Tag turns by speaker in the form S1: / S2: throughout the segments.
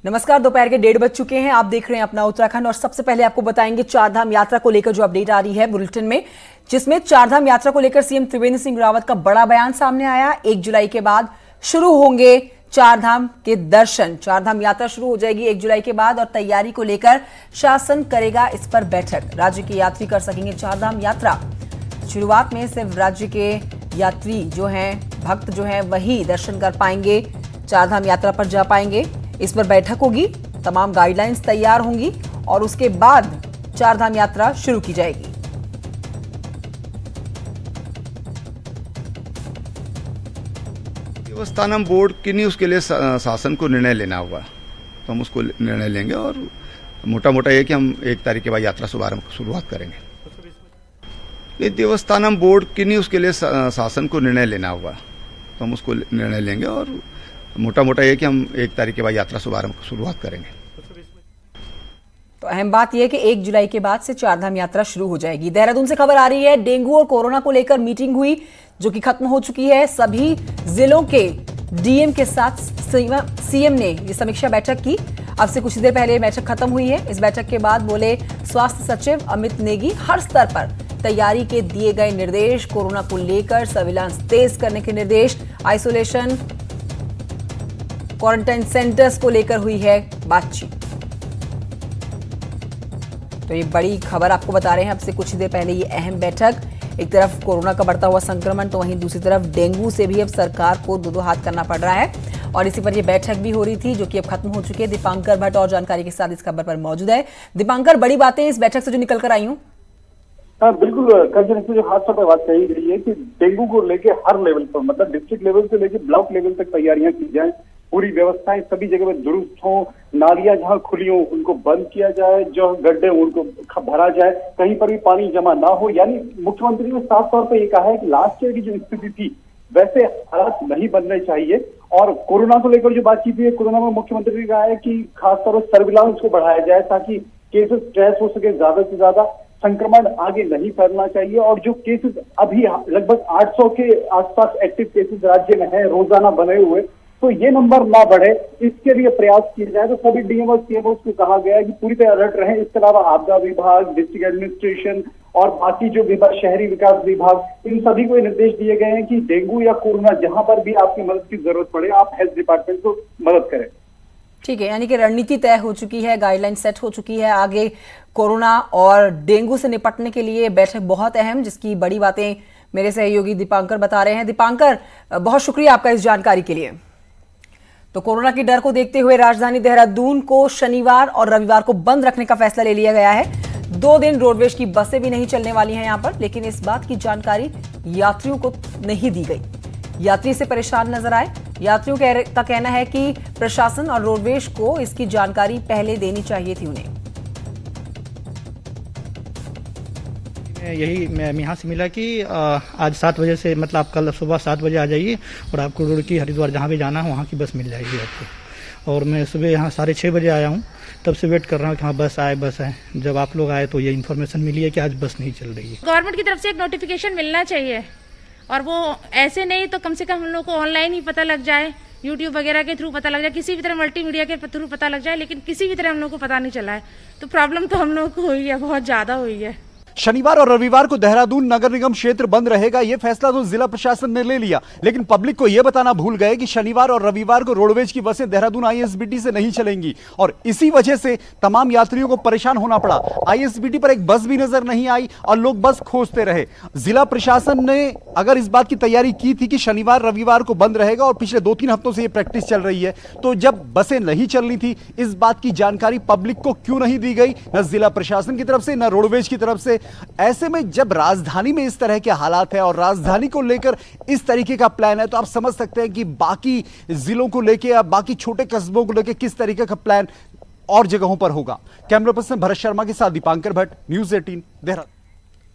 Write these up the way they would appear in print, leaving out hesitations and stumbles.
S1: नमस्कार, दोपहर के 1:30 बज चुके हैं। आप देख रहे हैं अपना उत्तराखंड और सबसे पहले आपको बताएंगे चारधाम यात्रा को लेकर जो अपडेट आ रही है बुलेटिन में, जिसमें चारधाम यात्रा को लेकर सीएम त्रिवेंद्र सिंह रावत का बड़ा बयान सामने आया। 1 जुलाई के बाद शुरू होंगे चारधाम के दर्शन। चारधाम यात्रा शुरू हो जाएगी 1 जुलाई के बाद और तैयारी को लेकर शासन करेगा इस पर बैठक। राज्य के यात्री कर सकेंगे चारधाम यात्रा। शुरुआत में सिर्फ राज्य के यात्री जो हैं, भक्त जो हैं, वही दर्शन कर पाएंगे, चारधाम यात्रा पर जा पाएंगे। इस पर बैठक होगी, तमाम गाइडलाइंस तैयार होंगी और उसके बाद चारधाम यात्रा शुरू की जाएगी।
S2: देवस्थानम बोर्ड की नहीं, उसके लिए शासन को निर्णय लेना होगा, तो हम उसको निर्णय लेंगे और मोटा मोटा ये कि हम 1 तारीख के बाद यात्रा शुरुआत करेंगे। ये देवस्थानम बोर्ड की नहीं, उसके लिए शासन को निर्णय लेना होगा, तो हम उसको निर्णय लेंगे और मोटा मोटा ये कि हम 1 तारीख के बाद यात्रा शुरुआत करेंगे।
S1: तो अहम बात यह है कि 1 जुलाई के बाद से चारधाम यात्रा शुरू हो जाएगी। देहरादून से खबर आ रही है, डेंगू और कोरोना को लेकर मीटिंग हुई जो कि खत्म हो चुकी है। सभी जिलों के डीएम के साथ सीएम ने ये समीक्षा बैठक की। अब से कुछ देर पहले बैठक खत्म हुई है। इस बैठक के बाद बोले स्वास्थ्य सचिव अमित नेगी, हर स्तर पर तैयारी के दिए गए निर्देश, कोरोना को लेकर सर्विलांस तेज करने के निर्देश, आइसोलेशन क्वारंटाइन सेंटर्स को लेकर हुई है बातचीत। तो ये बड़ी खबर आपको बता रहे हैं अब से कुछ देर पहले ये अहम बैठक। एक तरफ कोरोना का बढ़ता हुआ संक्रमण, तो वहीं दूसरी तरफ डेंगू से भी अब सरकार को दो हाथ करना पड़ रहा है और इसी पर ये बैठक भी हो रही थी जो कि अब खत्म हो चुकी है। दीपांकर भट्ट और जानकारी के साथ इस खबर पर मौजूद है। दीपांकर, बड़ी बातें इस बैठक से जो निकल कर आई हूँ।
S3: हाँ बिल्कुल, जो खासतौर पर बात कही गई है कि डेंगू को लेके हर लेवल पर, मतलब डिस्ट्रिक्ट लेवल से लेके ब्लॉक लेवल तक तैयारियां की जाए, पूरी व्यवस्थाएं सभी जगह पर दुरुस्त हो, नालियां जहां खुली हो उनको बंद किया जाए, जो गड्ढे उनको भरा जाए, कहीं पर भी पानी जमा ना हो। यानी मुख्यमंत्री ने साफ तौर पर यह कहा है कि लास्ट ईयर की जो स्थिति थी वैसे हालात नहीं बनने चाहिए। और कोरोना को लेकर जो बातचीत है, कोरोना में मुख्यमंत्री ने कहा है कि खासतौर पर सर्विलांस को बढ़ाया जाए ताकि केसेस ट्रेस हो सके, ज्यादा से ज्यादा संक्रमण आगे नहीं फैलना चाहिए। और जो केसेस अभी लगभग 800 के आसपास एक्टिव केसेस राज्य में है रोजाना बने हुए, तो ये नंबर ना बढ़े, इसके लिए प्रयास किए जाए। तो सभी डीएम और सीएमओ को कहा गया है कि पूरी तरह अलर्ट रहें। इसके अलावा आपदा विभाग, डिस्ट्रिक्ट एडमिनिस्ट्रेशन और बाकी जो विभाग, शहरी विकास विभाग, इन सभी को निर्देश दिए गए हैं कि डेंगू या कोरोना जहां पर भी आपकी मदद की जरूरत पड़े, आप हेल्थ डिपार्टमेंट को मदद करें।
S1: ठीक है, यानी कि रणनीति तय हो चुकी है, गाइडलाइन सेट हो चुकी है। आगे कोरोना और डेंगू से निपटने के लिए बैठक बहुत अहम, जिसकी बड़ी बातें मेरे सहयोगी दीपांकर बता रहे हैं। दीपांकर, बहुत शुक्रिया आपका इस जानकारी के लिए। तो कोरोना के डर को देखते हुए राजधानी देहरादून को शनिवार और रविवार को बंद रखने का फैसला ले लिया गया है। 2 दिन रोडवेज की बसें भी नहीं चलने वाली हैं यहां पर, लेकिन इस बात की जानकारी यात्रियों को नहीं दी गई। यात्री से परेशान नजर आए। यात्रियों का कहना है कि प्रशासन और रोडवेज को इसकी जानकारी पहले देनी चाहिए थी उन्हें।
S4: यही मैं यहाँ से मिला कि आज 7 बजे से, मतलब आप कल सुबह 7 बजे आ जाइए और आपको रुड़की, हरिद्वार जहाँ भी जाना है वहाँ की बस मिल जाएगी आपको। और मैं सुबह यहाँ 6:30 बजे आया हूँ, तब से वेट कर रहा हूँ कि हाँ बस आए। जब आप लोग आए तो ये इन्फॉर्मेशन मिली है कि आज बस नहीं चल रही है।
S5: गवर्नमेंट की तरफ से एक नोटिफिकेशन मिलना चाहिए और वो ऐसे नहीं तो कम से कम हम लोग को ऑनलाइन ही पता लग जाए, यूट्यूब वगैरह के थ्रू पता लग जाए, किसी भी तरह मल्टीमीडिया के थ्रू पता लग जाए, लेकिन किसी भी तरह हम लोग को पता नहीं चला है। तो प्रॉब्लम तो हम लोग को हुई है, बहुत ज्यादा हुई है।
S6: शनिवार और रविवार को देहरादून नगर निगम क्षेत्र बंद रहेगा, यह फैसला तो जिला प्रशासन ने ले लिया, लेकिन पब्लिक को यह बताना भूल गए कि शनिवार और रविवार को रोडवेज की बसें देहरादून आईएसबीटी से नहीं चलेंगी और इसी वजह से तमाम यात्रियों को परेशान होना पड़ा। आईएसबीटी पर एक बस भी नजर नहीं आई और लोग बस खोजते रहे। जिला प्रशासन ने अगर इस बात की तैयारी की थी कि शनिवार रविवार को बंद रहेगा और पिछले 2-3 हफ्तों से यह प्रैक्टिस चल रही है, तो जब बसें नहीं चलनी थी, इस बात की जानकारी पब्लिक को क्यों नहीं दी गई, न जिला प्रशासन की तरफ से न रोडवेज की तरफ से। ऐसे में जब राजधानी में इस तरह के हालात है और राजधानी को लेकर इस तरीके का प्लान है, तो आप समझ सकते हैं कि बाकी जिलों को लेकर या बाकी छोटे कस्बों को लेकर किस तरीके का प्लान और जगहों पर होगा। कैमरा पर्सन भरत शर्मा के साथ दीपांकर भट्ट, न्यूज़ 18 देहरादून।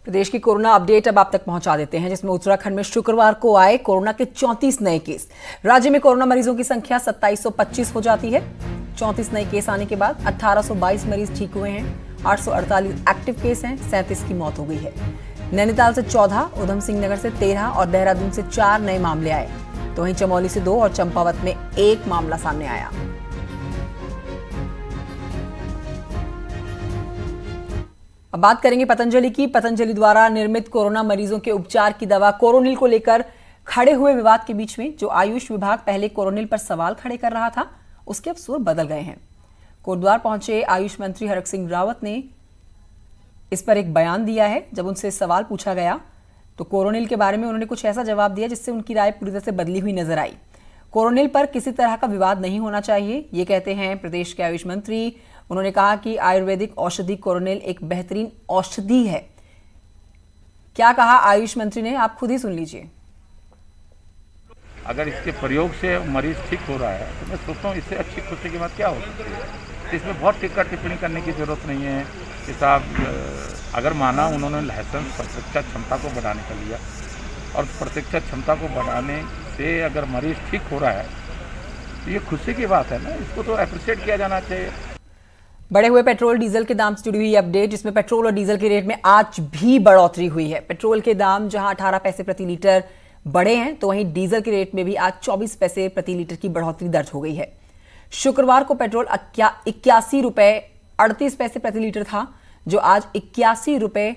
S1: प्रदेश की कोरोना अपडेट अब आप तक पहुंचा देते हैं, जिसमें उत्तराखंड में शुक्रवार को आए कोरोना के 34 नए केस। राज्य में कोरोना मरीजों की संख्या 2725 हो जाती है। 34 नए केस आने के बाद 1822 मरीज ठीक हुए हैं। 848 एक्टिव केस हैं, 37 की मौत हो गई है। नैनीताल से 14, उधम सिंह नगर से 13 और देहरादून से 4 नए मामले आए, तो वहीं चमोली से 2 और चंपावत में 1 मामला सामने आया। अब बात करेंगे पतंजलि की। पतंजलि द्वारा निर्मित कोरोना मरीजों के उपचार की दवा कोरोनिल को लेकर खड़े हुए विवाद के बीच में जो आयुष विभाग पहले कोरोनिल पर सवाल खड़े कर रहा था, उसके अब सुर बदल गए हैं। कोटद्वार पहुंचे आयुष मंत्री हरक सिंह रावत ने इस पर एक बयान दिया है। जब उनसे सवाल पूछा गया तो कोरोनिल के बारे में उन्होंने कुछ ऐसा जवाब दिया जिससे उनकी राय पूरी तरह से बदली हुई नजर आई। कोरोनिल पर किसी तरह का विवाद नहीं होना चाहिए, ये कहते हैं प्रदेश के आयुष मंत्री। उन्होंने कहा कि आयुर्वेदिक औषधि कोरोनिल एक बेहतरीन औषधि है। क्या कहा आयुष मंत्री ने, आप खुद ही सुन लीजिए।
S7: अगर इसके प्रयोग से मरीज ठीक हो रहा है तो मैं सोचता हूँ इससे अच्छी खुशी की बात क्या हो सकती है। इसमें बहुत टिक्का टिप्पणी करने की जरूरत नहीं है कि साहब अगर माना उन्होंने लाइसेंस प्रत्यक्षा क्षमता को बढ़ाने का लिया और प्रत्यक्षा क्षमता को बढ़ाने से अगर मरीज ठीक हो रहा है तो ये खुशी की बात है ना, इसको तो अप्रिशिएट किया जाना चाहिए।
S1: बढ़े हुए पेट्रोल डीजल के दाम से जुड़ी हुई अपडेट, जिसमें पेट्रोल और डीजल के रेट में आज भी बढ़ोतरी हुई है। पेट्रोल के दाम जहां 18 पैसे प्रति लीटर बढ़े हैं तो वहीं डीजल के रेट में भी आज 24 पैसे प्रति लीटर की बढ़ोतरी दर्ज हो गई है। शुक्रवार को पेट्रोल 81 रुपए 38 पैसे प्रति लीटर था, जो आज 81 रुपए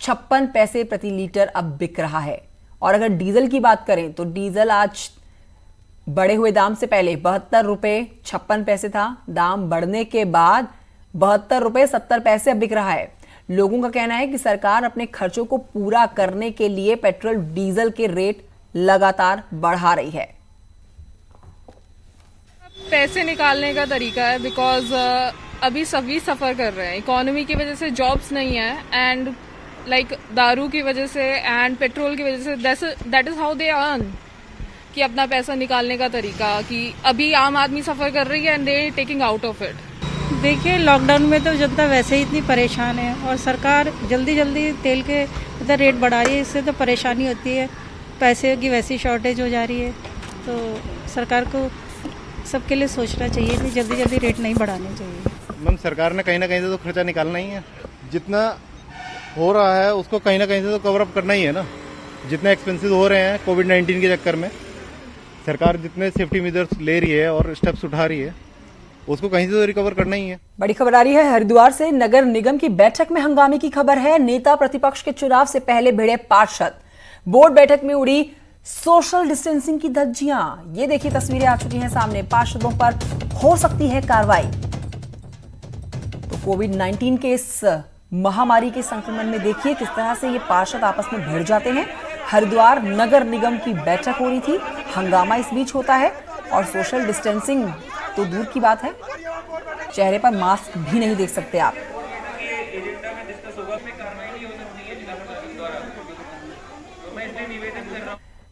S1: 56 पैसे प्रति लीटर अब बिक रहा है। और अगर डीजल की बात करें तो डीजल आज बढ़े हुए दाम से पहले 72 रुपए 56 पैसे था, दाम बढ़ने के बाद 72 रुपए 70 पैसे अब बिक रहा है। लोगों का कहना है कि सरकार अपने खर्चों को पूरा करने के लिए पेट्रोल डीजल के रेट लगातार बढ़ा रही है।
S8: पैसे निकालने का तरीका है, बिकॉज अभी सभी सफर कर रहे हैं। इकोनॉमी की वजह से जॉब्स नहीं है एंड लाइक दारू की वजह से एंड पेट्रोल की वजह say that is how they earn, कि अपना पैसा निकालने का तरीका कि अभी आम आदमी सफर कर रही है and they taking out of it.
S9: देखिए, लॉकडाउन में तो जनता वैसे ही इतनी परेशान है और सरकार जल्दी जल्दी तेल के रेट बढ़ा रही है, इससे तो परेशानी होती है। पैसे की वैसी शॉर्टेज हो जा रही है, तो सरकार को सबके लिए सोचना चाहिए कि जल्दी जल्दी रेट नहीं बढ़ाने चाहिए।
S10: मैम, सरकार ने कहीं ना कहीं से तो खर्चा निकालना ही है। जितना हो रहा है उसको कहीं ना कहीं से तो कवर अप करना ही है ना। जितने एक्सपेंसेस हो रहे हैं कोविड-19 के चक्कर में, सरकार जितने सेफ्टी मेजर्स ले रही है और स्टेप्स उठा रही है, उसको कहीं से तो रिकवर करना ही है।
S1: बड़ी खबर आ रही है हरिद्वार से। नगर निगम की बैठक में हंगामे की खबर है। नेता प्रतिपक्ष के चुनाव से पहले भिड़े पार्षद, बोर्ड बैठक में उड़ी सोशल डिस्टेंसिंग की धज्जियां। ये देखिए, तस्वीरें आ चुकी हैं सामने। पार्षदों पर हो सकती है कार्रवाई। तो कोविड-19 के इस महामारी के संक्रमण में देखिए किस तरह से ये पार्षद आपस में भिड़ जाते हैं। हरिद्वार नगर निगम की बैठक हो रही थी, हंगामा इस बीच होता है और सोशल डिस्टेंसिंग तो दूर की बात है, चेहरे पर मास्क भी नहीं देख सकते आप।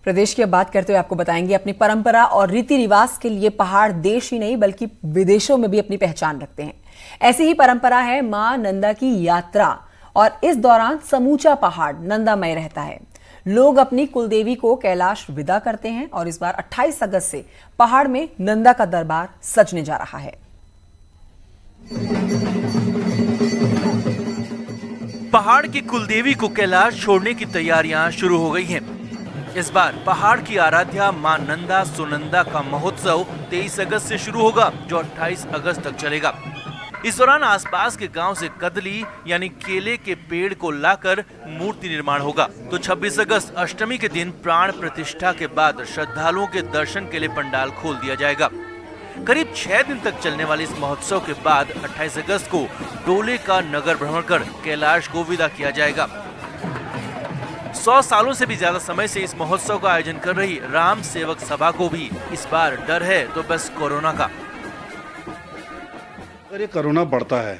S1: प्रदेश की अब बात करते हुए आपको बताएंगे, अपनी परंपरा और रीति रिवाज के लिए पहाड़ देश ही नहीं बल्कि विदेशों में भी अपनी पहचान रखते हैं। ऐसी ही परंपरा है मां नंदा की यात्रा और इस दौरान समूचा पहाड़ नंदामय रहता है। लोग अपनी कुलदेवी को कैलाश विदा करते हैं और इस बार 28 अगस्त से पहाड़ में नंदा का दरबार सजने जा रहा है।
S11: पहाड़ की कुलदेवी को कैलाश छोड़ने की तैयारियां शुरू हो गई हैं। इस बार पहाड़ की आराध्या मां नंदा सुनंदा का महोत्सव 23 अगस्त से शुरू होगा, जो 28 अगस्त तक चलेगा। इस दौरान आसपास के गांव से कदली यानी केले के पेड़ को लाकर मूर्ति निर्माण होगा। तो 26 अगस्त अष्टमी के दिन प्राण प्रतिष्ठा के बाद श्रद्धालुओं के दर्शन के लिए पंडाल खोल दिया जाएगा। करीब 6 दिन तक चलने वाले इस महोत्सव के बाद 28 अगस्त को डोले का नगर भ्रमण कर कैलाश को विदा किया जाएगा। 100 सालों से भी ज्यादा समय से इस महोत्सव का आयोजन कर रही राम सेवक सभा को भी इस बार डर है तो बस कोरोना का।
S12: अगर ये कोरोना बढ़ता है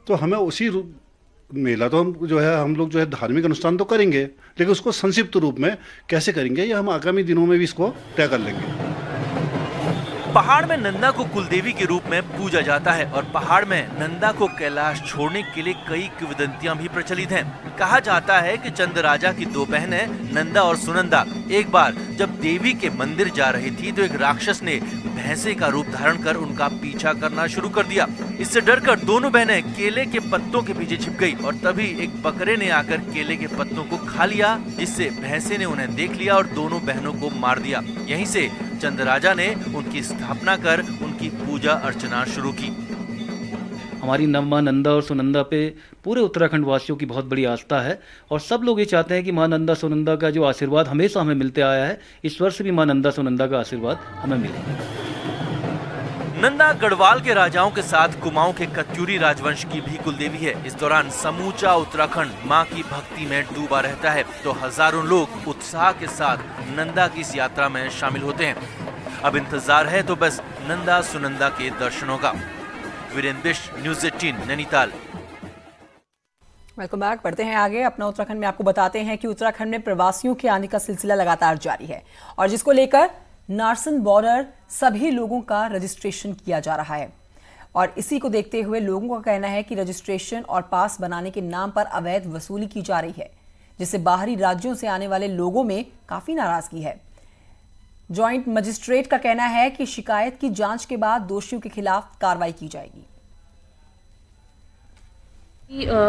S12: तो हमें उसी मेला तो हम लोग धार्मिक अनुष्ठान तो करेंगे, लेकिन उसको संक्षिप्त रूप में कैसे करेंगे ये हम आगामी दिनों में भी इसको तय कर लेंगे।
S11: पहाड़ में नंदा को कुलदेवी के रूप में पूजा जाता है और पहाड़ में नंदा को कैलाश छोड़ने के लिए कई किंवदंतियां भी प्रचलित हैं। कहा जाता है कि चंद राजा की 2 बहनें नंदा और सुनंदा एक बार जब देवी के मंदिर जा रही थी तो एक राक्षस ने भैंसे का रूप धारण कर उनका पीछा करना शुरू कर दिया। इससे डरकर दोनों बहनें केले के पत्तों के पीछे छिप गई और तभी एक बकरे ने आकर केले के पत्तों को खा लिया, जिससे भैंसे ने उन्हें देख लिया और दोनों बहनों को मार दिया। यहीं से चंद राजा ने उनकी स्थापना कर उनकी पूजा अर्चना शुरू की।
S13: हमारी माँ नंदा और सुनंदा पे पूरे उत्तराखंड वासियों की बहुत बड़ी आस्था है और सब लोग ये चाहते हैं कि माँ नंदा सुनंदा का जो आशीर्वाद हमेशा हमें मिलते आया है, इस वर्ष भी माँ नंदा सुनंदा का आशीर्वाद हमें मिले।
S11: नंदा गढ़वाल के राजाओं के साथ कुमाऊं के कत्यूरी राजवंश की भी कुलदेवी है। इस दौरान समूचा उत्तराखंड मां की भक्ति में डूबा रहता है, तो हजारों लोग उत्साह के साथ नंदा की इस यात्रा में शामिल होते हैं। अब इंतजार है तो बस नंदा सुनंदा के दर्शनों का। Virendra Bisht, news 18, Nainital.
S1: Welcome back. बढ़ते हैं आगे। अपना उत्तराखंड में आपको बताते हैं कि उत्तराखंड में प्रवासियों के आने का सिलसिला लगातार जारी है और जिसको लेकर नारसन बॉर्डर सभी लोगों का रजिस्ट्रेशन किया जा रहा है और इसी को देखते हुए लोगों का कहना है कि रजिस्ट्रेशन और पास बनाने के नाम पर अवैध वसूली की जा रही है, जिससे बाहरी राज्यों से आने वाले लोगों में काफी नाराजगी है। जॉइंट मजिस्ट्रेट का कहना है कि शिकायत की जांच के बाद दोषियों के खिलाफ कार्रवाई की जाएगी।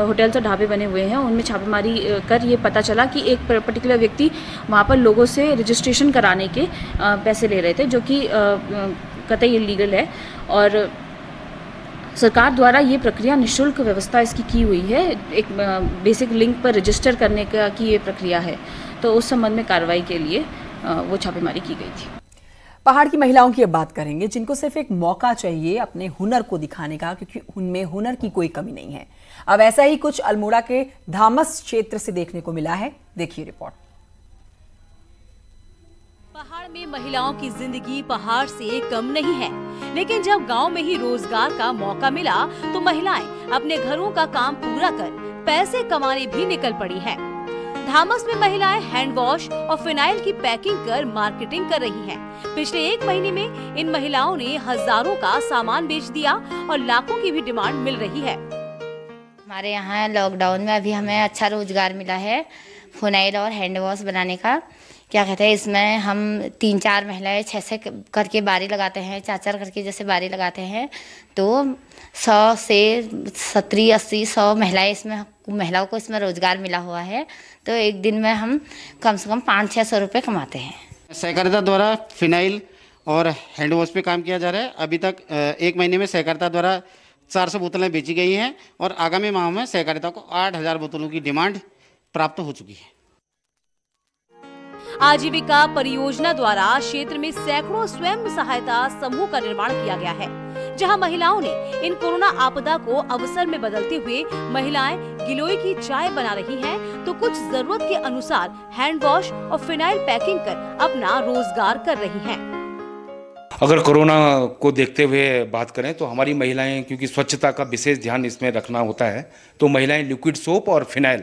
S14: होटल्स और ढाबे बने हुए हैं, उनमें छापेमारी कर ये पता चला कि एक पर्टिकुलर व्यक्ति वहाँ पर लोगों से रजिस्ट्रेशन कराने के पैसे ले रहे थे, जो कि कतई इलीगल है और सरकार द्वारा ये प्रक्रिया निःशुल्क व्यवस्था इसकी की हुई है। एक बेसिक लिंक पर रजिस्टर करने का की ये प्रक्रिया है, तो उस संबंध में कार्रवाई के लिए वो छापेमारी की गई थी।
S1: पहाड़ की महिलाओं की अब बात करेंगे, जिनको सिर्फ एक मौका चाहिए अपने हुनर को दिखाने का, क्योंकि उनमें हुनर की कोई कमी नहीं है। अब ऐसा ही कुछ अल्मोड़ा के धामस क्षेत्र से देखने को मिला है, देखिए रिपोर्ट।
S15: पहाड़ में महिलाओं की जिंदगी पहाड़ से कम नहीं है, लेकिन जब गांव में ही रोजगार का मौका मिला तो महिलाएं अपने घरों का काम पूरा कर पैसे कमाने भी निकल पड़ी हैं। धामस में महिलाएं हैंड वॉश और फिनाइल की पैकिंग कर मार्केटिंग कर रही हैं। पिछले 1 महीने में इन महिलाओं ने हजारों का सामान बेच दिया और लाखों की भी डिमांड मिल रही है।
S16: हमारे यहाँ लॉकडाउन में अभी हमें अच्छा रोजगार मिला है फिनाइल और हैंड वॉश बनाने का। क्या कहते हैं, इसमें हम 3-4 महिलाएं 6 करके बारी लगाते हैं, 4-4 करके जैसे बारी लगाते हैं, तो 100 से 70-80-100 महिलाओं को इसमें रोजगार मिला हुआ है। तो एक दिन में हम कम से कम 500-600 रुपये कमाते हैं।
S17: सहकारिता द्वारा फिनाइल और हैंड वॉश पे काम किया जा रहा है। अभी तक 1 महीने में सहकारिता द्वारा 400 बोतलें बेची गई हैं और आगामी माह में सहकारिता को 8000 बोतलों की डिमांड प्राप्त हो चुकी है।
S15: आजीविका परियोजना द्वारा क्षेत्र में सैकड़ों स्वयं सहायता समूह का निर्माण किया गया है, जहां महिलाओं ने इन कोरोना आपदा को अवसर में बदलते हुए महिलाएं गिलोय की चाय बना रही हैं, तो कुछ जरूरत के अनुसार हैंड वॉश और फिनाइल पैकिंग कर अपना रोजगार कर रही हैं।
S18: अगर कोरोना को देखते हुए बात करें तो हमारी महिलाएं, क्योंकि स्वच्छता का विशेष ध्यान इसमें रखना होता है, तो महिलाएं लिक्विड सोप और फिनाइल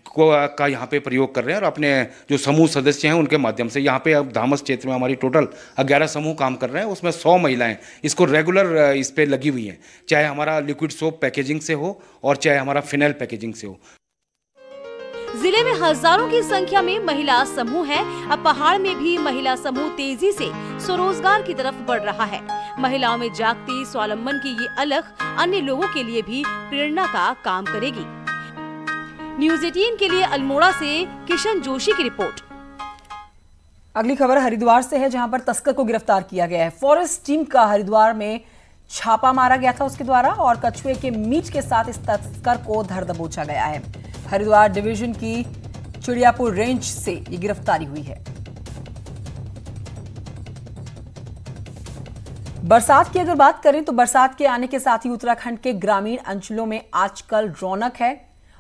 S18: का यहाँ पे प्रयोग कर रहे हैं और अपने जो समूह सदस्य हैं उनके माध्यम से यहाँ पे अब धामस क्षेत्र में हमारी टोटल 11 समूह काम कर रहे हैं। उसमें 100 महिलाएं इसको रेगुलर इस पे लगी हुई हैं, चाहे हमारा लिक्विड सोप पैकेजिंग से हो और चाहे हमारा फिनाइल पैकेजिंग से हो।
S15: जिले में हजारों की संख्या में महिला समूह है। अब पहाड़ में भी महिला समूह तेजी से स्वरोजगार की तरफ बढ़ रहा है। महिलाओं में जागती स्वावलंबन की ये अलख अन्य लोगों के लिए भी प्रेरणा का काम करेगी। न्यूज़ 18 के लिए अल्मोड़ा से किशन जोशी की रिपोर्ट।
S1: अगली खबर हरिद्वार से है, जहां पर तस्कर को गिरफ्तार किया गया है। फॉरेस्ट टीम का हरिद्वार में छापा मारा गया था उसके द्वारा और कछुए के मीट के साथ इस तस्कर को धर दबोचा गया है। हरिद्वार डिवीजन की चिड़ियापुर रेंज से ये गिरफ्तारी हुई है। बरसात की अगर बात करें तो बरसात के आने के साथ ही उत्तराखंड के ग्रामीण अंचलों में आजकल रौनक है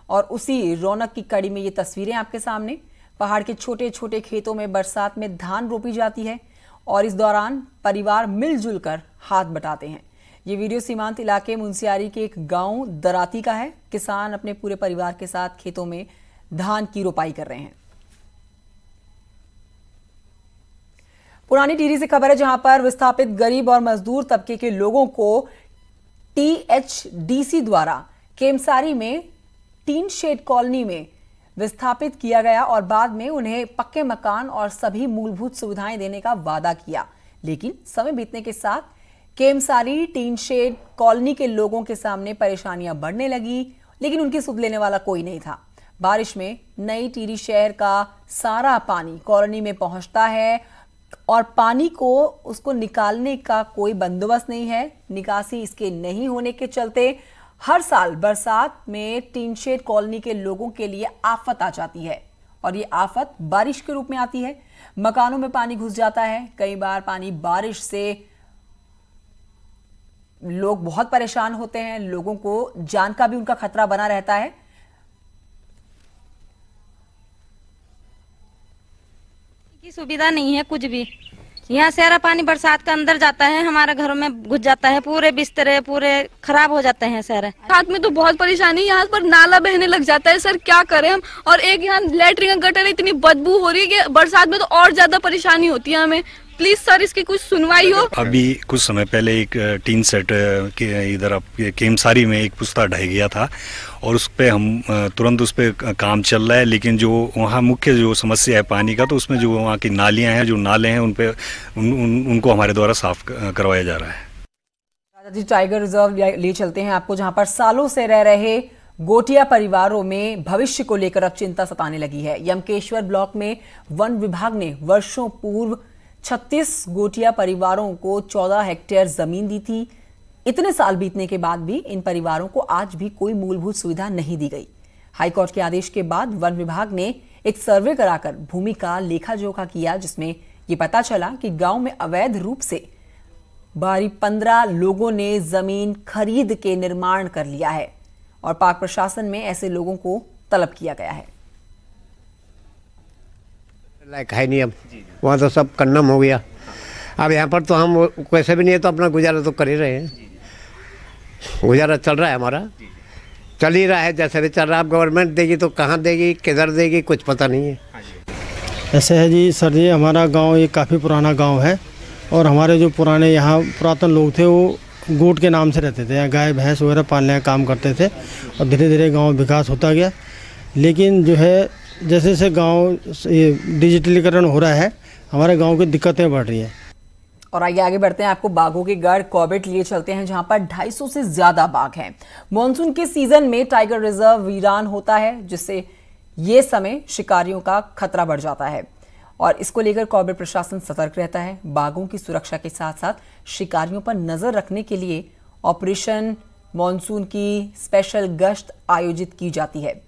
S1: और उसी रौनक की कड़ी में ये तस्वीरें आपके सामने। पहाड़ के छोटे छोटे खेतों में बरसात में धान रोपी जाती है और इस दौरान परिवार मिलजुल कर हाथ बटाते हैं। ये वीडियो सीमांत इलाके मुंसियारी के एक गांव दराती का है। किसान अपने पूरे परिवार के साथ खेतों में धान की रोपाई कर रहे हैं। पुरानी टिहरी से खबर है, जहां पर विस्थापित गरीब और मजदूर तबके के लोगों को THDC द्वारा केमसारी में टीन शेड कॉलोनी में विस्थापित किया गया और बाद में उन्हें पक्के मकान और सभी मूलभूत सुविधाएं देने का वादा किया। लेकिन समय बीतने के साथ केमसारी टीन शेड कॉलोनी के लोगों के सामने परेशानियां बढ़ने लगी, लेकिन उनकी सुध लेने वाला कोई नहीं था। बारिश में नई टिहरी शहर का सारा पानी कॉलोनी में पहुंचता है और पानी को उसको निकालने का कोई बंदोबस्त नहीं है। निकासी इसके नहीं होने के चलते हर साल बरसात में टीन शेड कॉलोनी के लोगों के लिए आफत आ जाती है और ये आफत बारिश के रूप में आती है। मकानों में पानी घुस जाता है। कई बार पानी बारिश से लोग बहुत परेशान होते हैं, लोगों को जान का भी उनका खतरा बना रहता है।
S19: की सुविधा नहीं है कुछ भी। यहाँ सारा पानी बरसात का अंदर जाता है, हमारे घरों में घुस जाता है, पूरे बिस्तरे पूरे खराब हो जाते हैं सारे।
S8: रात में तो बहुत परेशानी, यहाँ पर नाला बहने लग जाता है सर, क्या करें हम। और एक यहाँ लेटरिन का गटर, इतनी बदबू हो रही है कि बरसात में तो और ज्यादा परेशानी होती है हमें। प्लीज सर इसकी कुछ सुनवाई हो।
S20: अभी कुछ समय पहले एक टीन सेट के इधर केमसारी में एक पुस्ता ढह गया था और उस पे हम तुरंत उस पे काम चल रहा है, लेकिन जो वहाँ मुख्य जो समस्या है पानी का, तो उसमें जो वहाँ की नालियाँ हैं, जो नाले हैं, उन पे उनको हमारे द्वारा साफ करवाया जा रहा है।
S1: राजा जी टाइगर रिजर्व ले चलते हैं आपको, जहाँ पर सालों से रह रहे गोटिया परिवारों में भविष्य को लेकर अब चिंता सताने लगी है। यमकेश्वर ब्लॉक में वन विभाग ने वर्षों पूर्व 36 गोटिया परिवारों को 14 हेक्टेयर जमीन दी थी। इतने साल बीतने के बाद भी इन परिवारों को आज भी कोई मूलभूत सुविधा नहीं दी गई। हाईकोर्ट के आदेश के बाद वन विभाग ने एक सर्वे कराकर भूमि का लेखा जोखा किया, जिसमें ये पता चला कि गांव में अवैध रूप से 15 लोगों ने जमीन खरीद के निर्माण कर लिया है और पाक प्रशासन में ऐसे लोगों को तलब किया गया है।
S21: लायक है नहीं, अब वहाँ तो सब कन्नम हो गया। अब यहाँ पर तो हम कैसे भी नहीं है तो अपना गुजारा तो कर ही रहे हैं। गुजारा चल रहा है, हमारा चल ही रहा है जैसे भी चल रहा है। अब गवर्नमेंट देगी तो कहाँ देगी, किधर देगी, कुछ पता नहीं है।
S22: ऐसे है जी सर, ये हमारा गांव ये काफ़ी पुराना गांव है और हमारे जो पुराने यहाँ पुरातन लोग थे वो गोट के नाम से रहते थे, यहाँ गाय भैंस वगैरह पालने का काम करते थे और धीरे धीरे गाँव विकास होता गया। लेकिन जो है जैसे जैसे गांव डिजिटलीकरण हो रहा है, हमारे गांव की दिक्कतें बढ़ रही हैं।
S1: और आगे बढ़ते हैं, आपको बाघों के गढ़ कॉर्बेट लिए चलते हैं, जहां पर 250 से ज्यादा बाघ हैं। मॉनसून के सीजन में टाइगर रिजर्व वीरान होता है, जिससे ये समय शिकारियों का खतरा बढ़ जाता है और इसको लेकर कॉर्बेट प्रशासन सतर्क रहता है। बाघों की सुरक्षा के साथ साथ शिकारियों पर नजर रखने के लिए ऑपरेशन मॉनसून की स्पेशल गश्त आयोजित की जाती है,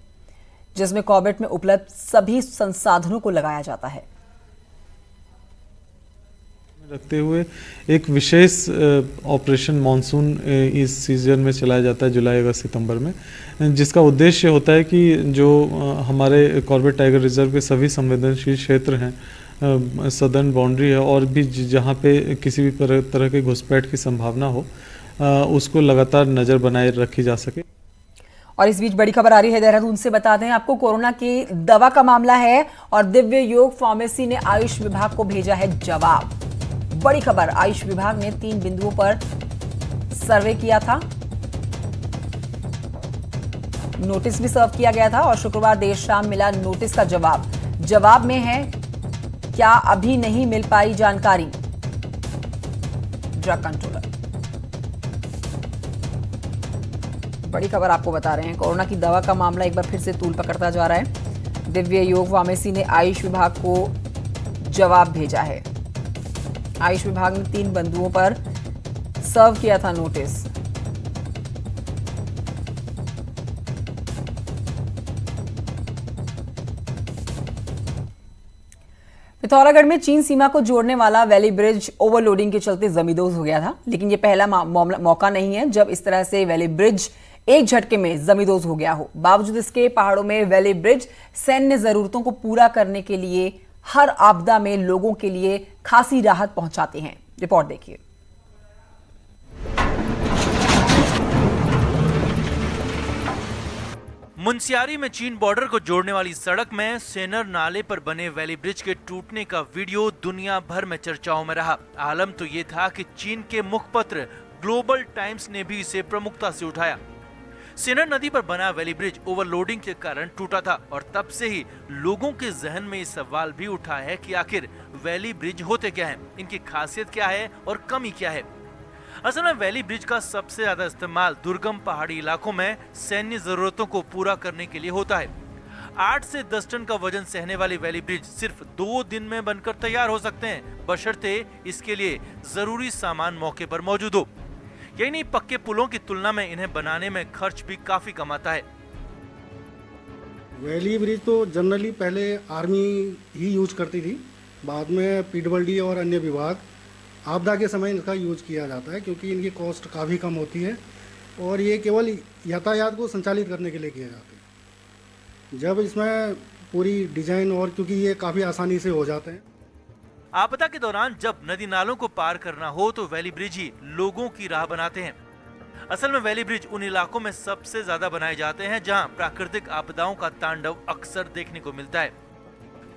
S1: जिसमें कॉर्बेट में उपलब्ध सभी संसाधनों को लगाया जाता है।
S23: रखते हुए एक विशेष ऑपरेशन मॉनसून इस सीजन में चलाया जाता है, जुलाई अगस्त सितंबर में, जिसका उद्देश्य होता है कि जो हमारे कॉर्बेट टाइगर रिजर्व के सभी संवेदनशील क्षेत्र हैं, सदर्न बाउंड्री है और भी जहां पे किसी भी तरह के घुसपैठ की संभावना हो, उसको लगातार नज़र बनाए रखी जा सके।
S1: और इस बीच बड़ी खबर आ रही है देहरादून से। बता दें आपको, कोरोना की दवा का मामला है और दिव्य योग फार्मेसी ने आयुष विभाग को भेजा है जवाब। बड़ी खबर, आयुष विभाग ने 3 बिंदुओं पर सर्वे किया था, नोटिस भी सर्व किया गया था और शुक्रवार देर शाम मिला नोटिस का जवाब। जवाब में है, क्या अभी नहीं मिल पाई जानकारी? Drug controller. बड़ी खबर आपको बता रहे हैं, कोरोना की दवा का मामला एक बार फिर से तूल पकड़ता जा रहा है। दिव्य योग फार्मेसी ने आयुष विभाग को जवाब भेजा है। आयुष विभाग ने 3 बिंदुओं पर सर्व किया था नोटिस। पिथौरागढ़ में चीन सीमा को जोड़ने वाला वैली ब्रिज ओवरलोडिंग के चलते जमींदोज हो गया था, लेकिन यह पहला मौका नहीं है जब इस तरह से वैली ब्रिज एक झटके में जमींदोज हो गया हो। बावजूद इसके पहाड़ों में वैली ब्रिज सैन्य जरूरतों को पूरा करने के लिए हर आपदा में लोगों के लिए खासी राहत पहुंचाते हैं। रिपोर्ट देखिए।
S11: मुनस्यारी में चीन बॉर्डर को जोड़ने वाली सड़क में सेनर नाले पर बने वैली ब्रिज के टूटने का वीडियो दुनिया भर में चर्चाओं में रहा। आलम तो ये था कि चीन के मुखपत्र ग्लोबल टाइम्स ने भी इसे प्रमुखता से उठाया। सेनर नदी पर बना वैली ब्रिज ओवरलोडिंग के कारण टूटा था और तब से ही लोगों के जहन में ये सवाल भी उठा है कि आखिर वैली ब्रिज होते क्या हैं, इनकी खासियत क्या है और कमी क्या है। असल में वैली ब्रिज का सबसे ज्यादा इस्तेमाल दुर्गम पहाड़ी इलाकों में सैन्य जरूरतों को पूरा करने के लिए होता है। 8 से 10 टन का वजन सहने वाली वैली ब्रिज सिर्फ 2 दिन में बनकर तैयार हो सकते हैं, बशर्ते इसके लिए जरूरी सामान मौके पर मौजूद हो। यही नहीं, पक्के पुलों की तुलना में इन्हें बनाने में खर्च भी काफी कम आता है।
S2: वैली ब्रिज तो जनरली पहले आर्मी ही यूज करती थी, बाद में पीडब्ल्यूडी और अन्य विभाग आपदा के समय इसका यूज किया जाता है, क्योंकि इनकी कॉस्ट काफ़ी कम होती है और ये केवल यातायात को संचालित करने के लिए किया जाता है। जब इसमें पूरी डिजाइन और क्योंकि ये काफ़ी आसानी से हो जाते हैं।
S11: आपदा के दौरान जब नदी नालों को पार करना हो तो वैली ब्रिज ही लोगों की राह बनाते हैं। असल में वैली ब्रिज उन इलाकों में सबसे ज्यादा बनाए जाते हैं जहां प्राकृतिक आपदाओं का तांडव अक्सर देखने को मिलता है।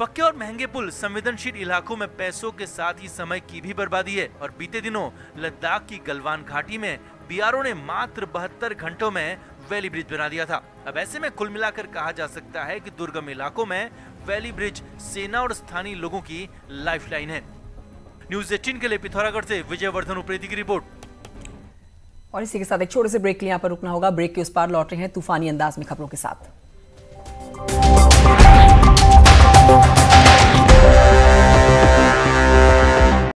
S11: पक्के और महंगे पुल संवेदनशील इलाकों में पैसों के साथ ही समय की भी बर्बादी है और बीते दिनों लद्दाख की गलवान घाटी में बीआरओ ने मात्र 72 घंटों में वैली ब्रिज बना दिया था। अब ऐसे में कुल मिलाकर कहा जा सकता है कि दुर्गम इलाकों में वैली ब्रिज सेना और स्थानीय लोगों की लाइफलाइन है। न्यूज़ 18 के लिए पिथौरागढ़ से विजयवर्धन उप्रेती की रिपोर्ट।
S1: और इसी के साथ एक छोटे से ब्रेक के लिए यहाँ पर रुकना होगा। ब्रेक के उस पार लौट रहे हैं तूफानी अंदाज में खबरों के साथ।